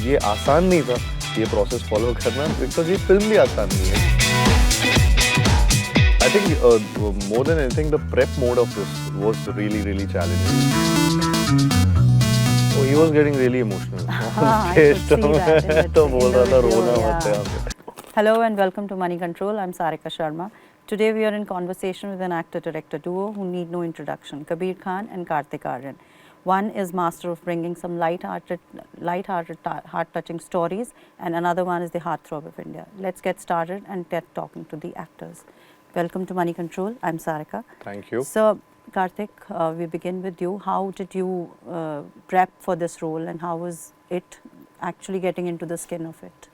ये आसान नहीं था ये प्रोसेस फॉलो करना, बिकॉज ये फिल्म भी आसान नहीं है. I think more than anything, the prep mode of this was really challenging. So he was getting really emotional. I could see that in तो the बोल रहा था video, रोना yeah. मत है. Hello and welcome to Money Control. I'm Sarika Sharma. Today we are in conversation with an actor-director duo who need no introduction, Kabir Khan and Kartik Aaryan. One is master of bringing some light-hearted, heart-touching stories, and another one is the heartthrob of India. Let's get started and get talking to the actors. Welcome to Money Control. I'm Sarika. Thank you. So, Kartik, we begin with you. How did you prep for this role, and how was it actually getting into the skin of it?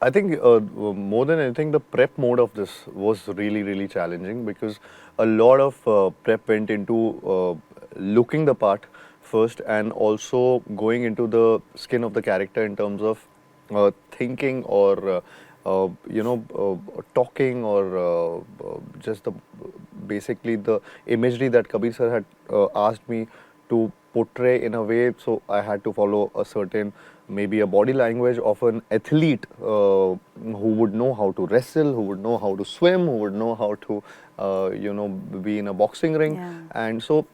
I think more than anything, the prep mode of this was really challenging, because a lot of prep went into looking the part first, and also going into the skin of the character in terms of thinking or talking, or just basically the imagery that Kabir sir had asked me to portray in a way. So I had to follow a certain, maybe a body language of an athlete who would know how to wrestle, who would know how to swim, who would know how to be in a boxing ring. Yeah. And so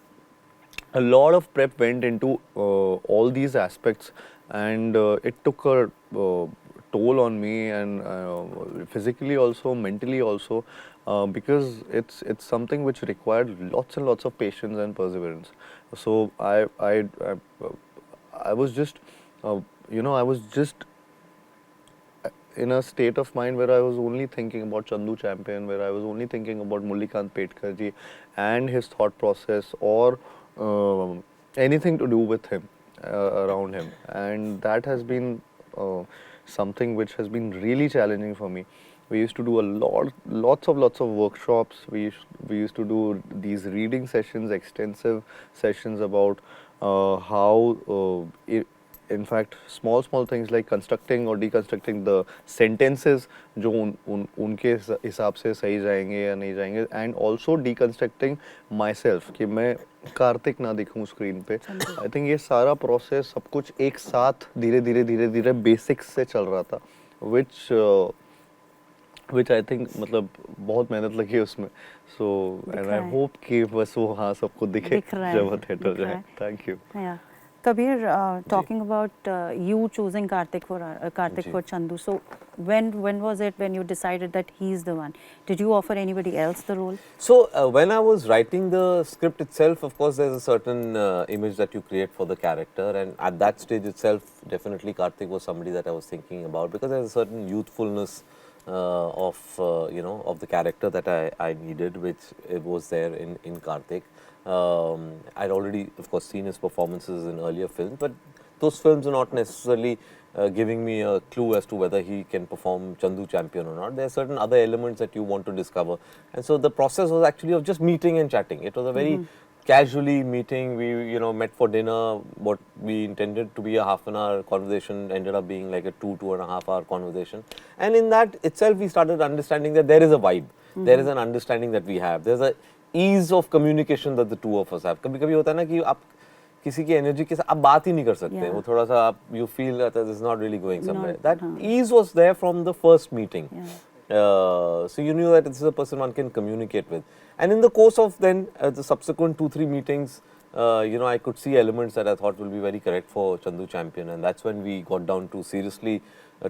a lot of prep went into all these aspects, and it took a toll on me, and physically also, mentally also, because it's something which required lots and lots of patience and perseverance. So I was just I was just in a state of mind where I was only thinking about Chandu Champion, where I was only thinking about Mullikant Petkar ji and his thought process, or anything to do with him, around him. And that has been something which has been really challenging for me. We used to do lots of workshops. We used to do these reading sessions, extensive sessions about how in fact small things like constructing or deconstructing the sentences जो उनके हिसाब से सही जाएंगे या नहीं जाएंगे, and also deconstructing myself कि मैं कार्तिक ना दिखूं स्क्रीन पे. I think ये सारा प्रोसेस सब कुछ एक साथ धीरे बेसिक्स से चल रहा था, which I think मतलब बहुत मेहनत लगी उसमें. So and I hope कि बस वो हाँ सबको दिखे जब वो थिएटर जाए. Thank you. Yeah. Kabir, talking about you choosing Kartik for Chandu. So when was it when you decided that he's the one? Did you offer anybody else the role? So when I was writing the script itself, of course, there's a certain image that you create for the character, and at that stage itself, definitely Kartik was somebody that I was thinking about, because there's a certain youthfulness of the character that I needed, which it was there in Kartik. I'd already, of course, seen his performances in earlier films, but those films are not necessarily giving me a clue as to whether he can perform Chandu Champion or not. There are certain other elements that you want to discover, and so the process was actually of just meeting and chatting. It was a very casually meeting. We met for dinner. What we intended to be a half an hour conversation ended up being like a 2.5 hour conversation, and in that itself we started understanding that there is a vibe, there is an understanding that we have, there's a ease of communication that the two of us have. कभी-कभी होता है ना कि आप किसी की energy के साथ आप बात ही नहीं कर सकते, वो थोड़ा सा आप you feel that this is not really going somewhere. That ease was there from the first meeting. So you knew that this is a person one can communicate with, and in the course of then the subsequent 2-3 meetings, I could see elements that I thought will be very correct for Chandu Champion, and that's when we got down to seriously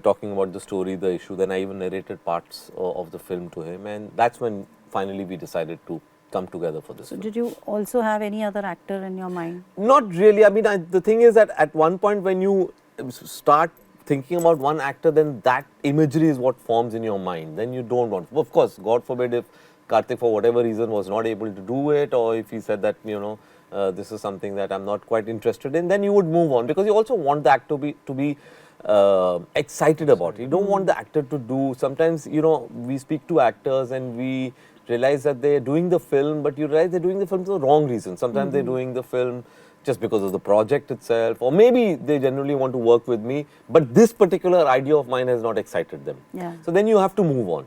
talking about the story, the issue. Then I even narrated parts of the film to him, and that's when finally we decided to come together for this. So did you also have any other actor in your mind? Not really. I mean, the thing is that at one point when you start thinking about one actor, then that imagery is what forms in your mind. Then you don't want, of course, God forbid if Kartik for whatever reason was not able to do it, or if he said that this is something that I'm not quite interested in, then you would move on, because you also want the actor to be excited about it. You don't want the actor to do, sometimes we speak to actors and we realize that they're doing the film, but you realize they're doing the film for the wrong reason. Sometimes they're doing the film just because of the project itself, or maybe they genuinely want to work with me, but this particular idea of mine has not excited them. So then you have to move on.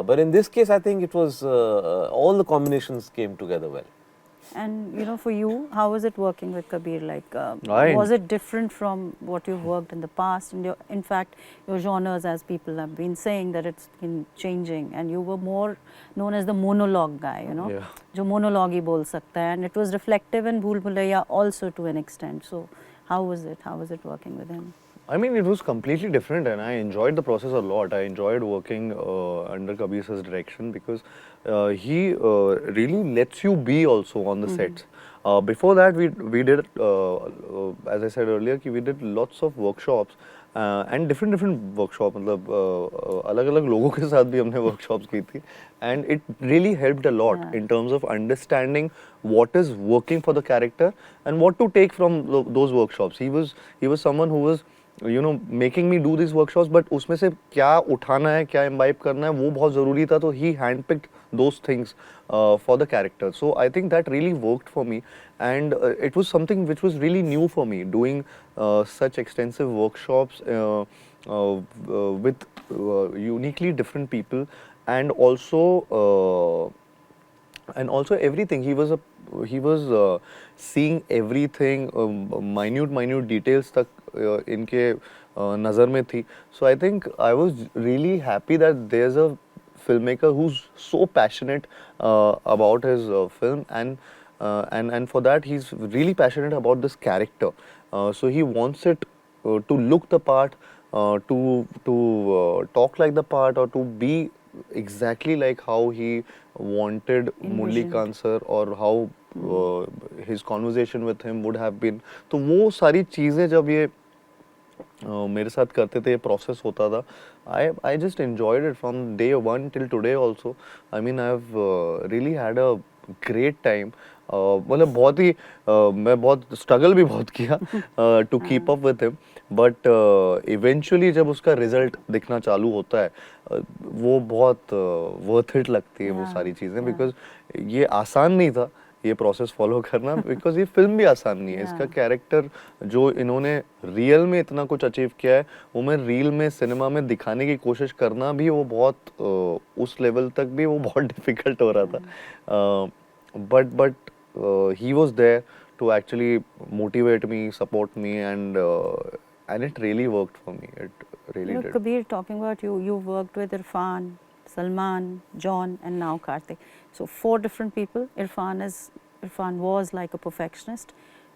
But in this case, I think it was all the combinations came together well. And you know, for you, how was it working with Kabir? Like, was it different from what you've worked in the past? And in fact, your genres, as people have been saying, that it's been changing, and you were more known as the monologue guy. You know, Yeah. जो monologue ही बोल सकता है, and it was reflective in Bhool Bhulaiya also to an extent. So, how was it? How was it working with him? I mean, it was completely different, and I enjoyed the process a lot. I enjoyed working under Kabir's direction because he really lets you be also on the sets. Before that, we did, as I said earlier, कि we did lots of workshops and different workshops. मतलब अलग-अलग लोगों के साथ भी हमने workshops की थी, and it really helped a lot in terms of understanding what is working for the character and what to take from those workshops. He was someone who was making me do these workshops, but उसमें से क्या उठाना है, क्या imbibe करना है, वो बहुत ज़रूरी था. तो he handpicked those things for the character. So I think that really worked for me, and it was something which was really new for me, doing such extensive workshops with uniquely different people, and also everything. He was seeing everything, minute details तक इनके नज़र में थी. So I think I was really happy that there's a filmmaker who's so passionate about his film, and for that he's really passionate about this character. So he wants it to look the part, to talk like the part, or to be exactly like how he wanted Murli Khan sir, or how his conversation with him would have been. तो वो सारी चीज़ें जब ये मेरे साथ करते थे, ये प्रोसेस होता था, I just enjoyed it from day one till today also. I mean, I've really had a great time. मतलब बहुत ही मैं बहुत स्ट्रगल भी बहुत किया to keep up with him, but eventually जब उसका रिजल्ट दिखना चालू होता है, वो बहुत वर्थ इट लगती है वो सारी चीज़ें, बिकॉज ये आसान नहीं था ये प्रोसेस फॉलो करना, बिकॉज ये फिल्म भी आसान नहीं है. इसका कैरेक्टर जो इन्होंने रियल में इतना कुछ अचीव किया है, वो मैं रील में सिनेमा में दिखाने की कोशिश करना भी वो बहुत उस लेवल तक भी वो बहुत डिफिकल्ट हो रहा था. But he was there to actually motivate me, support me, and it really worked for me. It really did. Kabir, talking about you, you worked with Irfan, Salman, John, and now Kartik. So 4 different people. Irfan was like a perfectionist.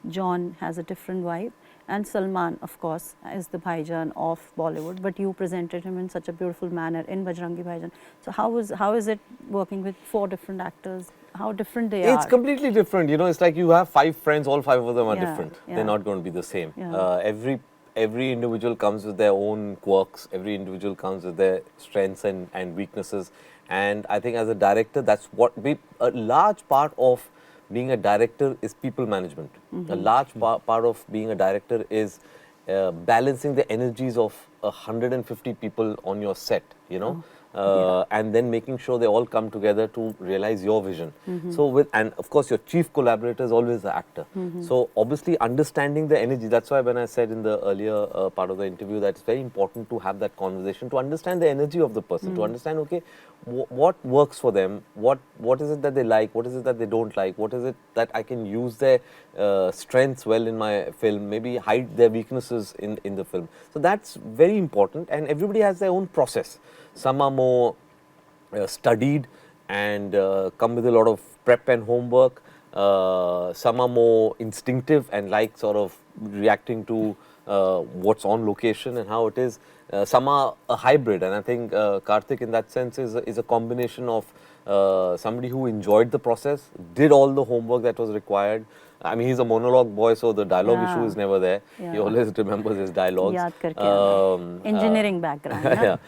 John has a different vibe, and Salman, of course, is the Bhaijan of Bollywood. But you presented him in such a beautiful manner in Bajrangi Bhaijaan. So how is it working with 4 different actors? How different they are? It's completely different. You know, it's like you have 5 friends, all 5 of them are different. Yeah. They're not going to be the same. Yeah. Every individual comes with their own quirks. Every individual comes with their strengths and weaknesses. And I think as a director, that's what a large part of being a director is people management. A large part of being a director is balancing the energies of 150 people on your set, you know. And then making sure they all come together to realize your vision. So and of course your chief collaborator is always the actor. So obviously understanding the energy, that's why when I said in the earlier part of the interview that it's very important to have that conversation, to understand the energy of the person, to understand, okay, what works for them, what is it that they like, what is it that they don't like, what is it that I can use their strengths well in my film, maybe hide their weaknesses in the film. So that's very important, and everybody has their own process. Some are more studied and come with a lot of prep and homework. Some are more instinctive and like sort of reacting to what's on location and how it is. Some are a hybrid, and I think Kartik in that sense is a combination of somebody who enjoyed the process, did all the homework that was required. I mean, he's a monologue boy, so the dialogue issue is never there. He always remembers his dialogues. Yaad karke engineering background.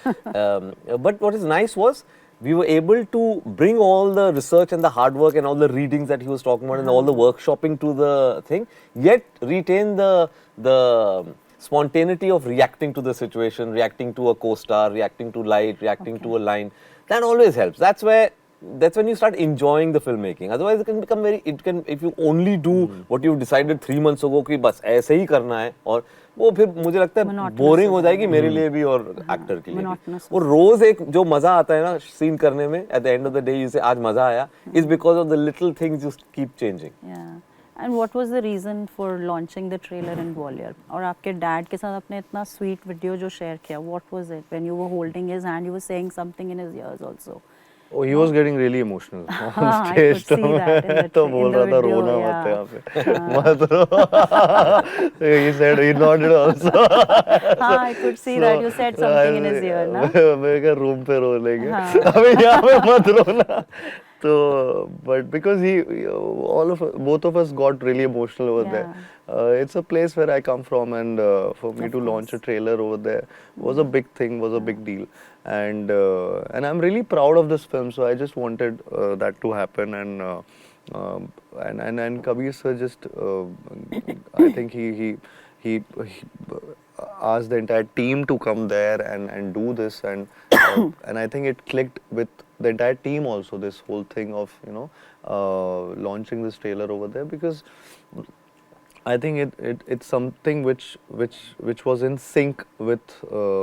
But what is nice was we were able to bring all the research and the hard work and all the readings that he was talking about and all the workshopping to the thing, yet retain the spontaneity of reacting to the situation, reacting to a co-star, reacting to light, reacting to a line. That always helps. That's where that's when you start enjoying the filmmaking. Otherwise, it can become very. It can, if you only do what you've decided 3 months ago कि बस ऐसे ही करना है, और वो फिर मुझे लगता है Monotonous बोरिंग हो हो जाएगी जाएगा। मेरे लिए भी और एक्टर के लिए भी. monotonous वो रोज एक जो मजा आता है ना सीन करने में, at the end of the day you say आज मजा आया, is because of the little things you keep changing. Yeah. And what was the reason for launching the trailer in Gwalior? और आपके डैड के साथ आपने इतना sweet video जो share किया, what was it when you were holding his hand, you were saying something in his ears also? Oh, he was getting really emotional on हाँ, I stage. could see that in the तो in बोल the रहा था video, रोना yeah. मत यहाँ पे. मत रो. He said he nodded also. हाँ, I could see that you said something in his ear, ना? मैं कहा रूम पे रो लेंगे. हाँ. अबे यहाँ पे मत रोना. So, but because all of us, both of us got really emotional over there. It's a place where I come from, and for me Of to launch a course. trailer over there was a big thing, was a big deal, and I'm really proud of this film. So I just wanted that to happen, and Kabir sir just, I think he asked the entire team to come there and do this, and I think it clicked with the entire team also, this whole thing of launching this trailer over there, because I think it's something which was in sync with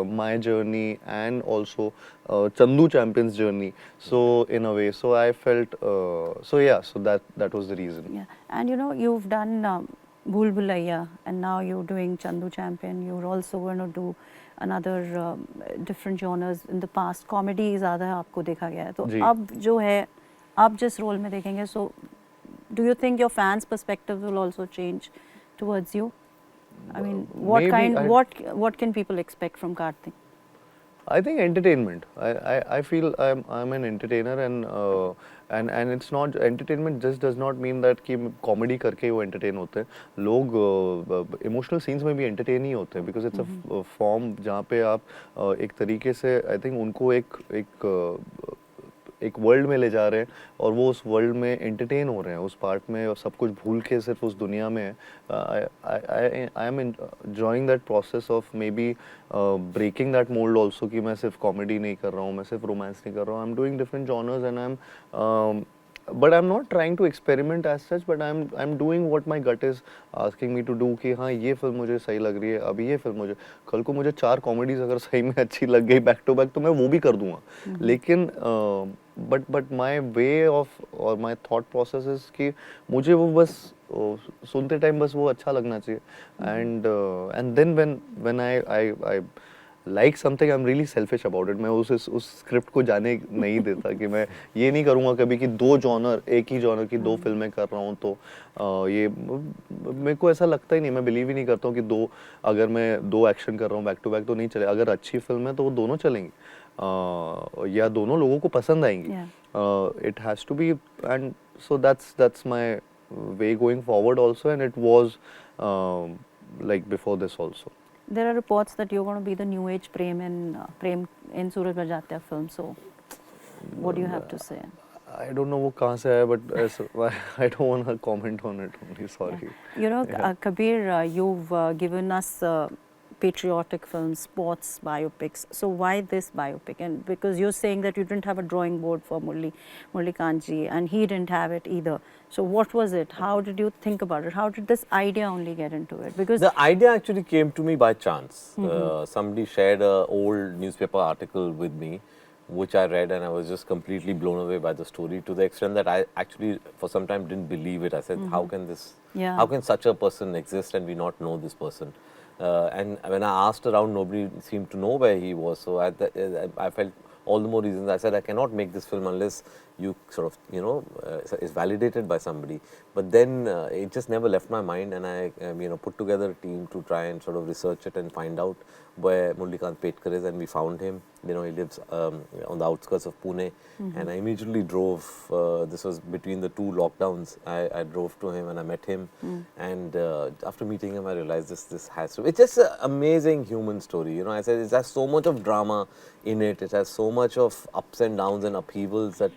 my journey and also Chandu Champion's journey. So in a way, so I felt so that was the reason. Yeah, and you know, you've done Bhool Bhulaiya, and now you're doing Chandu Champion. You're also going to do another different genres. In the past, comedy ज़्यादा आपको देखा गया है. तो जी. अब जो है, आप जिस role में देखेंगे, so do you think your fans' perspective will also change towards you? I mean, what can people expect from Karthik? I think entertainment. I feel I'm an entertainer, and it's not, entertainment just does not mean that कि comedy करके ही वो entertain होते हैं. लोग emotional scenes में भी entertain ही होते हैं, because it's a form जहाँ पे आप एक तरीके से I think उनको एक वर्ल्ड में ले जा रहे हैं, और वो उस वर्ल्ड में एंटरटेन हो रहे हैं, उस पार्ट में, और सब कुछ भूल के सिर्फ उस दुनिया में है. I am enjoying that process of maybe breaking that mould also, कि मैं सिर्फ कॉमेडी नहीं कर रहा हूँ, मैं सिर्फ रोमांस नहीं कर रहा हूँ. I am doing different genres, and I am but I'm not trying to experiment as such, but I'm doing what my gut is asking me to do, कि हाँ ये फिल्म मुझे सही लग रही है, अभी ये फिल्म मुझे, कल को मुझे 4 कॉमेडीज अगर सही में अच्छी लग गई बैक टू बैक, तो मैं वो भी कर दूंगा. लेकिन but my way of or my thought process is कि मुझे वो बस सुनते टाइम बस वो अच्छा लगना चाहिए, and then when I like something, I'm really selfish about it. मैं उस स्क्रिप्ट को जाने नहीं देता, कि मैं ये नहीं करूँगा कभी कि एक ही जॉनर की 2 फिल्में कर रहा हूँ, तो ये मेरे को ऐसा लगता ही नहीं. मैं बिलीव ही नहीं करता हूँ कि अगर मैं 2 एक्शन कर रहा हूँ बैक टू बैक तो नहीं चले. अगर अच्छी फिल्म है तो वो दोनों चलेंगी, या दोनों लोगों को पसंद आएंगी. It has to be, and so that's my way going forward also, and it was like before this also. There are reports that you're going to be the new age Prem in Suraj Bajatya film. So, what do you have to say? I don't know वो कहाँ से आया, but I don't want to comment on it only. Sorry. Yeah. You know, Kabir, you've given us patriotic films, sports biopics. So why this biopic? And because you're saying that you didn't have a drawing board for Murli Kanji, and he didn't have it either. So what was it? How did you think about it? How did this idea only get into it? Because the idea actually came to me by chance. Somebody shared an old newspaper article with me, which I read, and I was just completely blown away by the story, to the extent that I actually for some time didn't believe it. I said, how can this, how can such a person exist and we not know this person? And when I asked around, nobody seemed to know where he was. So I felt all the more reasons. I said, I cannot make this film unless you sort of, is validated by somebody. But then it just never left my mind, and I, put together a team to try and sort of research it and find out where Mullikant Petkar is, and we found him. He lives on the outskirts of Pune, and I immediately drove. This was between the 2 lockdowns. I drove to him and I met him, and after meeting him, I realized this has to. It's just an amazing human story. I said it has so much of drama in it. It has so much of ups and downs and upheavals that,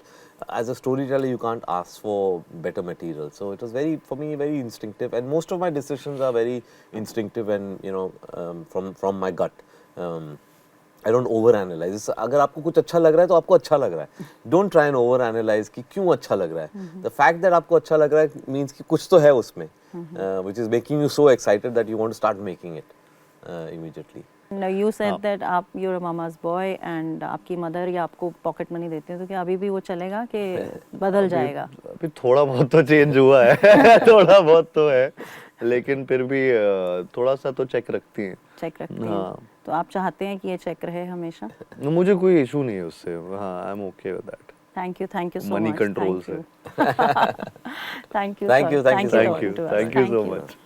as a storyteller, you can't ask for better material. So it was for me, very instinctive, and most of my decisions are very instinctive and from my gut. I don't over analyze. अगर आपको कुछ अच्छा लग रहा है तो आपको अच्छा लग रहा है. Don't try and over analyze कि क्यों अच्छा लग रहा है. The fact that आपको अच्छा लग रहा है means कि कुछ तो है उसमें, which is making you so excited that you want to start making it immediately. Now you said that you're a mama's boy and आपकी mother या आपको pocket money देते हैं, तो क्या अभी भी वो चलेगा कि बदल जाएगा? अभी थोड़ा बहुत तो चेंज हुआ है थोड़ा बहुत तो है, लेकिन फिर भी थोड़ा सा तो चेक रखती हैं. चेक रखते हैं. हाँ. तो आप चाहते हैं कि ये चेक रहे हमेशा? मुझे कोई इशू नहीं है उससे. हाँ, I am okay with that. Thank you so Money much. control Thank you. Thank you. Thank you, sir. thank you, for Thank talking you. to us. Thank you so much.